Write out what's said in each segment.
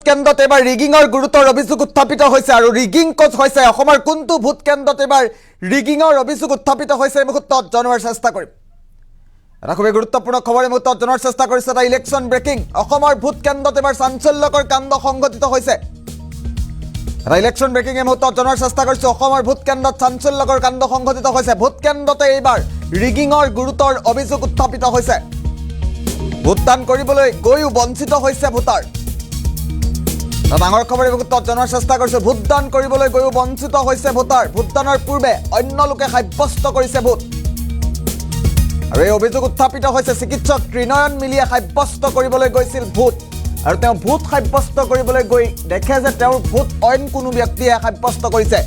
কেন্দ্ৰত এবাৰ ৰিগিঙৰ গুৰুতৰ অভিযোগ উত্থাপিত হৈছে আৰু ৰিগিং ক'ত হৈছে অসমৰ কোনটো ভোট কেন্দ্ৰত এবাৰ ৰিগিঙৰ অভিযোগ উত্থাপিত হৈছে এই মুহূৰ্তত জনোৱাৰ চেষ্টা কৰিম। এটা খুবেই গুৰুত্বপূৰ্ণ খবৰ এই মুহূৰ্তত জনোৱাৰ চেষ্টা কৰিছে এটা ইলেকশ্যন ব্ৰেকিং। অসমৰ ভোট কেন্দ্ৰত এবাৰ চাঞ্চল্যকৰ কাণ্ড সংঘটিত হৈছে। এটা ইলেকশ্যন ব্ৰেকিং এই মুহূৰ্তত জনোৱাৰ চেষ্টা কৰিছোঁ। অসমৰ ভোট কেন্দ্ৰত চাঞ্চল্যকৰ কাণ্ড সংঘটিত হৈছে। ভোট কেন্দ্ৰতে এইবাৰ ৰিগিঙৰ গুৰুতৰ অভিযোগ উত্থাপিত হৈছে। ভোটদান কৰিবলৈ গৈও বঞ্চিত হৈছে ভোটাৰ। ডাঙৰ খবৰ এই মুহূৰ্তত জনোৱাৰ চেষ্টা কৰিছোঁ। ভোটদান কৰিবলৈ গৈও বঞ্চিত হৈছে ভোটাৰ। ভোটদানৰ পূৰ্বে অন্য লোকে সাব্যস্ত কৰিছে ভোট। আৰু এই অভিযোগ উত্থাপিত হৈছে চিকিৎসক ত্ৰিনয়ন মিলিয়ে সাব্যস্ত কৰিবলৈ গৈছিল ভোট আৰু তেওঁ ভোট সাব্যস্ত কৰিবলৈ গৈ দেখে যে তেওঁৰ ভোট অইন কোনো ব্যক্তিয়ে সাব্যস্ত কৰিছে।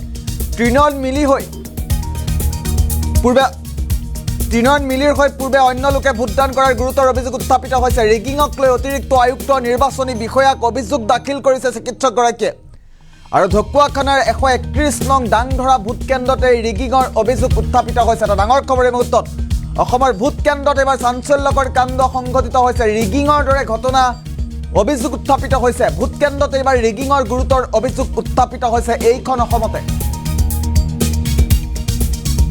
ত্ৰিনয়ন মিলিৰ হৈ পূৰ্বে অন্য লোকে ভোটদান কৰাৰ গুৰুতৰ অভিযোগ উত্থাপিত হৈছে। ৰিগিঙক লৈ অতিৰিক্ত আয়ুক্ত নিৰ্বাচনী বিষয়াক অভিযোগ দাখিল কৰিছে চিকিৎসকগৰাকীয়ে। আৰু ঢকুৱাখানাৰ 131 নং ডাংধৰা ভোট কেন্দ্ৰতে ৰিগিঙৰ অভিযোগ উত্থাপিত হৈছে। এটা ডাঙৰ খবৰ এই মুহূৰ্তত। অসমৰ ভোট কেন্দ্ৰত এবাৰ চাঞ্চল্যকৰ কাণ্ড সংঘটিত হৈছে। ৰিগিঙৰ দৰে ঘটনা অভিযোগ উত্থাপিত হৈছে। ভোট কেন্দ্ৰত এইবাৰ ৰিগিঙৰ গুৰুতৰ অভিযোগ উত্থাপিত হৈছে এইখন অসমতে।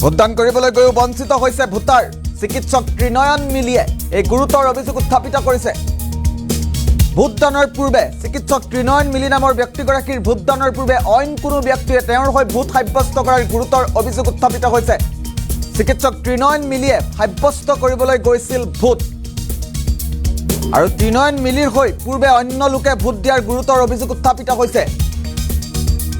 ভোটদান কৰিবলৈ গৈও বঞ্চিত হৈছে ভোটাৰ। চিকিৎসক ত্ৰিনয়ন মিলিয়ে এই গুৰুতৰ অভিযোগ উত্থাপিত কৰিছে। ভোটদানৰ পূৰ্বে চিকিৎসক ত্ৰিনয়ন মিলি নামৰ ব্যক্তিগৰাকীৰ ভোটদানৰ পূৰ্বে অইন কোনো ব্যক্তিয়ে তেওঁৰ হৈ ভোট সাব্যস্ত কৰাৰ গুৰুতৰ অভিযোগ উত্থাপিত হৈছে। চিকিৎসক ত্ৰিনয়ন মিলিয়ে সাব্যস্ত কৰিবলৈ গৈছিল ভোট আৰু ত্ৰিনয়ন মিলিৰ হৈ পূৰ্বে অন্য লোকে ভোট দিয়াৰ গুৰুতৰ অভিযোগ উত্থাপিত হৈছে।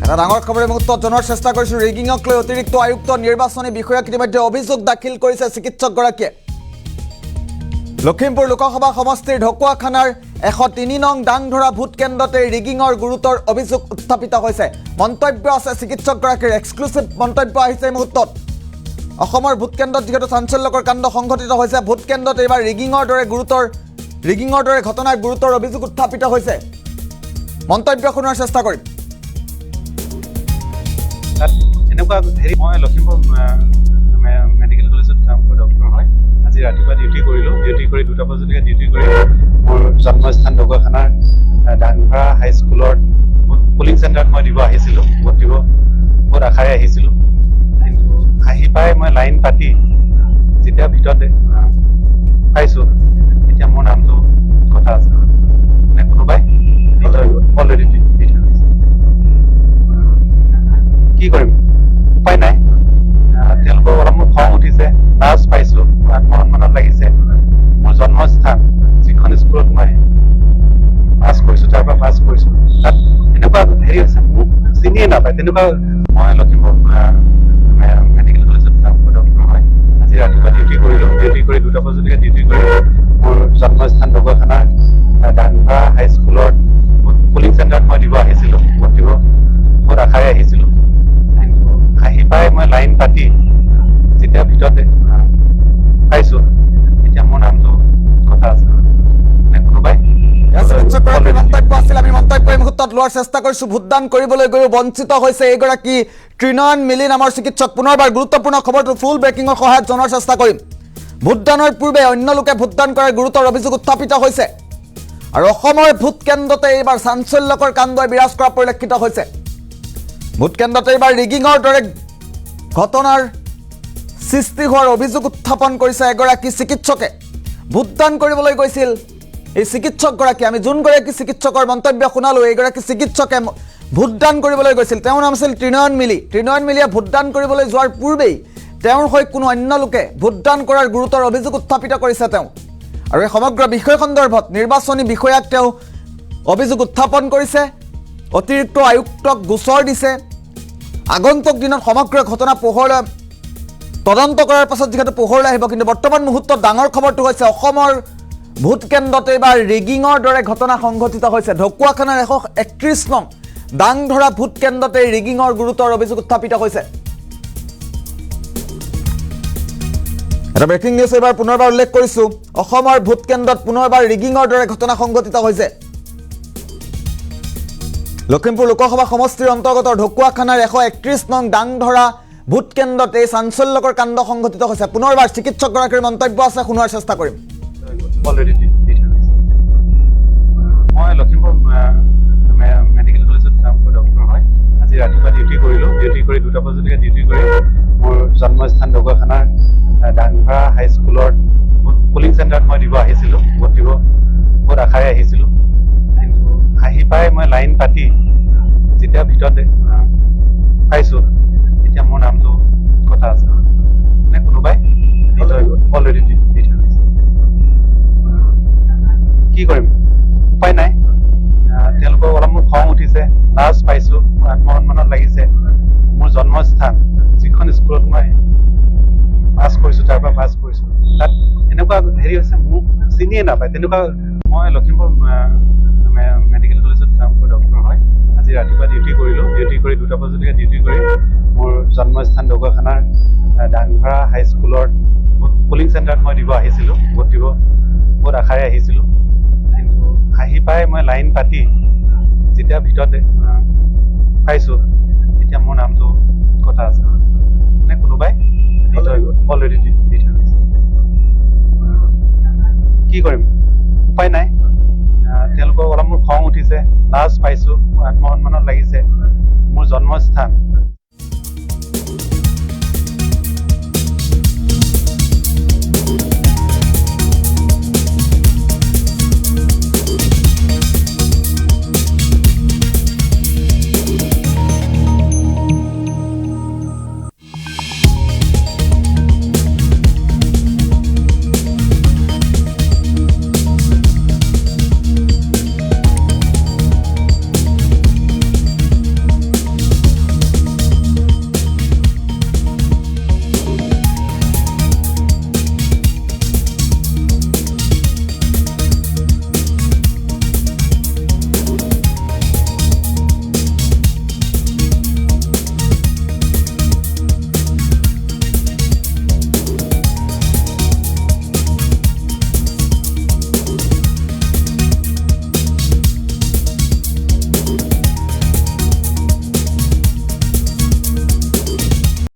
এটা ডাঙৰ খবৰ এই মুহূৰ্তত জনোৱাৰ চেষ্টা কৰিছোঁ। ৰিগিঙক লৈ অতিৰিক্ত আয়ুক্ত নিৰ্বাচনী বিষয়াক ইতিমধ্যে অভিযোগ দাখিল কৰিছে চিকিৎসকগৰাকীয়ে। লখিমপুৰ লোকসভা সমষ্টিৰ ঢকুৱাখানাৰ 103 নং ডাংধৰা ভোট কেন্দ্ৰতে ৰিগিঙৰ গুৰুতৰ অভিযোগ উত্থাপিত হৈছে। মন্তব্য আছে চিকিৎসকগৰাকীৰ। এক্সক্লুচিভ মন্তব্য আহিছে এই মুহূৰ্তত। অসমৰ ভোট কেন্দ্ৰত যিহেতু চাঞ্চল্যকৰ কাণ্ড সংঘটিত হৈছে, ভোট কেন্দ্ৰত এইবাৰ ৰিগিঙৰ দৰে ঘটনাৰ গুৰুতৰ অভিযোগ উত্থাপিত হৈছে। মন্তব্য শুনোৱাৰ চেষ্টা কৰিম। এনেকুৱা মই লখিমপুৰ মেডিকেল কলেজত কাম কৰা ডক্টৰ হয়। আজি ৰাতিপুৱা ডিউটি কৰিলোঁ। ডিউটি কৰি 2টা বজালৈকে ডিউটি কৰি মোৰ জন্মস্থান ঢকুৱাখানাৰ ডাংধৰা হাইস্কুলৰ পলিং চেণ্টাৰত মই দিব আহিছিলোঁ। ভোট আশাৰে আহিছিলোঁ। কিন্তু আহি পাই মই লাইন পাতি যেতিয়া ভিতৰত পাইছোঁ, এতিয়া মোৰ নামটো কথা আছে মানে কোনোবাই অলৰেডি দি থৈ গৈছে। কি কৰিম, উপায় নাই। তেওঁলোকৰ অলপ মোৰ খং উঠিছে, লাজ পাইছোঁ, মনত লাগিছে। মোৰ জন্মস্থান যিখন স্কুলত মই পাছ কৰিছোঁ, তাৰ পৰা পাছ কৰিছোঁ, তাত এনেকুৱা আছে মোক চিনিয়ে নাপায় তেনেকুৱা। মই লখিমপুৰ মেডিকেল কলেজত কাম কৰা ডক্টৰ হয়। আজি ৰাতিপুৱা ডিউটি কৰিলোঁ। ডিউটি কৰি 2টা বজালৈকে ডিউটি কৰি মোৰ জন্মস্থান ঢকুৱাখানাৰ ডাংধৰা হাইস্কুলৰ পলিং চেণ্টাৰত মই দিব আহিছিলোঁ। ভোট আশাৰে আহিছিলোঁ। কিন্তু আহি পাই মই লাইন পাতি যেতিয়া ভিতৰত পাইছোঁ, এতিয়া মোৰ নামটো কথা আছে মানে কোনোবাই। আমি মন্তব্য এই মুহূৰ্তত লোৱাৰ চেষ্টা কৰিছোঁ। ভোটদান কৰিবলৈ গৈও বঞ্চিত হৈছে এইগৰাকী ত্ৰিনয়ন মিলি নামৰ চিকিৎসক। পুনৰবাৰ গুৰুত্বপূৰ্ণ খবৰটো ফুল ব্ৰেকিঙৰ সহায়ত জনোৱাৰ চেষ্টা কৰিম। ভোটদানৰ পূৰ্বে অন্য লোকে ভোটদান কৰাৰ গুৰুতৰ অভিযোগ উত্থাপিত হৈছে আৰু অসমৰ ভোট কেন্দ্ৰতে এইবাৰ চাঞ্চল্যকৰ কাণ্ডই বিৰাজ কৰা পৰিলক্ষিত হৈছে। ভোট কেন্দ্ৰতে এইবাৰ ৰিগিঙৰ দৰে ঘটনাৰ সৃষ্টি হোৱাৰ অভিযোগ উত্থাপন কৰিছে এগৰাকী চিকিৎসকে। ভোটদান কৰিবলৈ গৈছিল এই চিকিৎসকগৰাকী। আমি যোনগৰাকী চিকিৎসকৰ মন্তব্য শুনালোঁ, এইগৰাকী চিকিৎসকে ভোটদান কৰিবলৈ গৈছিল। তেওঁৰ নাম আছিল ত্ৰিনয়ন মিলি। ত্ৰিনয়ন মিলিয়ে ভোটদান কৰিবলৈ যোৱাৰ পূৰ্বেই তেওঁৰ হৈ কোনো অন্য লোকে ভোটদান কৰাৰ গুৰুতৰ অভিযোগ উত্থাপিত কৰিছে তেওঁ। আৰু এই সমগ্ৰ বিষয় সন্দৰ্ভত নিৰ্বাচনী বিষয়াক তেওঁ অভিযোগ উত্থাপন কৰিছে। অতিৰিক্ত আয়ুক্তক গোচৰ দিছে। আগন্তুক দিনত সমগ্ৰ ঘটনা পোহৰলৈ তদন্ত কৰাৰ পাছত যিহেতু পোহৰলৈ আহিব। কিন্তু বৰ্তমান মুহূৰ্তত ডাঙৰ খবৰটো হৈছে অসমৰ ভোট কেন্দ্ৰতে এইবাৰ ৰিগিঙৰ দৰে ঘটনা সংঘটিত হৈছে। ঢকুৱাখানাৰ 131 নং ডাংধৰা ভোট কেন্দ্ৰতে ৰিগিঙৰ গুৰুতৰ অভিযোগ উত্থাপিত হৈছে। এটা ব্ৰেকিং নিউজ এইবাৰ পুনৰবাৰ উল্লেখ কৰিছোঁ। অসমৰ ভোট কেন্দ্ৰত পুনৰবাৰ ৰিগিঙৰ দৰে ঘটনা সংঘটিত হৈছে। লখিমপুৰ লোকসভা সমষ্টিৰ অন্তৰ্গত ঢকুৱাখানাৰ 131 নং ডাংধৰা ভোট কেন্দ্ৰত এই চাঞ্চল্যকৰ কাণ্ড সংঘটিত হৈছে। পুনৰবাৰ চিকিৎসকগৰাকীৰ মন্তব্য আছে, শুনোৱাৰ চেষ্টা কৰিম। অলৰেডি দি থৈ গৈছে। মই লখিমপুৰ 2টা বজালৈকে ডিউটি কৰি মোৰ জন্মস্থান ঢকুৱাখানাৰ ডাংভাৰা হাইস্কুলৰ পুলিং চেণ্টাৰত মই দিব আহিছিলোঁ, ভোট দিব বহুত আশাৰে আহিছিলোঁ। কিন্তু আহি পাই মই লাইন পাতি যেতিয়া ভিতৰত পাইছোঁ, তেতিয়া মোৰ নামটো কথা আছে মানে কোনোবাই অলৰেডি দি থৈ গৈছে। কি কৰিম, উপায় নাই। তেওঁলোকক অলপ মোৰ খং উঠিছে, লাজ পাইছোঁ, আত্মসন্মানত লাগিছে। মোৰ জন্মস্থান যিখন স্কুলত মই পাছ কৰিছোঁ, তাৰ পৰা পাছ কৰিছোঁ, তাত এনেকুৱা হেৰি হৈছে মোক চিনিয়ে নাপায়। তেনেকুৱা মই লখিমপুৰ মেডিকেল কলেজত কাম কৰি ডক্টৰ হয়। আজি ৰাতিপুৱা ডিউটি কৰিলোঁ, ডিউটি কৰি 2টা বজালৈকে ডিউটি কৰি মোৰ জন্মস্থান ঢকুৱাখানাৰ ডাংভাৰা হাইস্কুলৰ পুলিং চেণ্টাৰত মই দিব আহিছিলোঁ, ভোট দিব বহুত আশাৰে আহিছিলোঁ। কিন্তু আহি পাই মই লাইন পাতি যেতিয়া ভিতৰত পাইছোঁ, তেতিয়া মোৰ নামটো কথা আছে মানে কোনোবাই অলৰেডি দি থৈ গৈছে। কি কৰিম, উপায় নাই। তেওঁলোকক অলপ মোৰ খং উঠিছে, লাজ পাইছোঁ, আত্মসন্মানত লাগিছে। মোৰ জন্মস্থান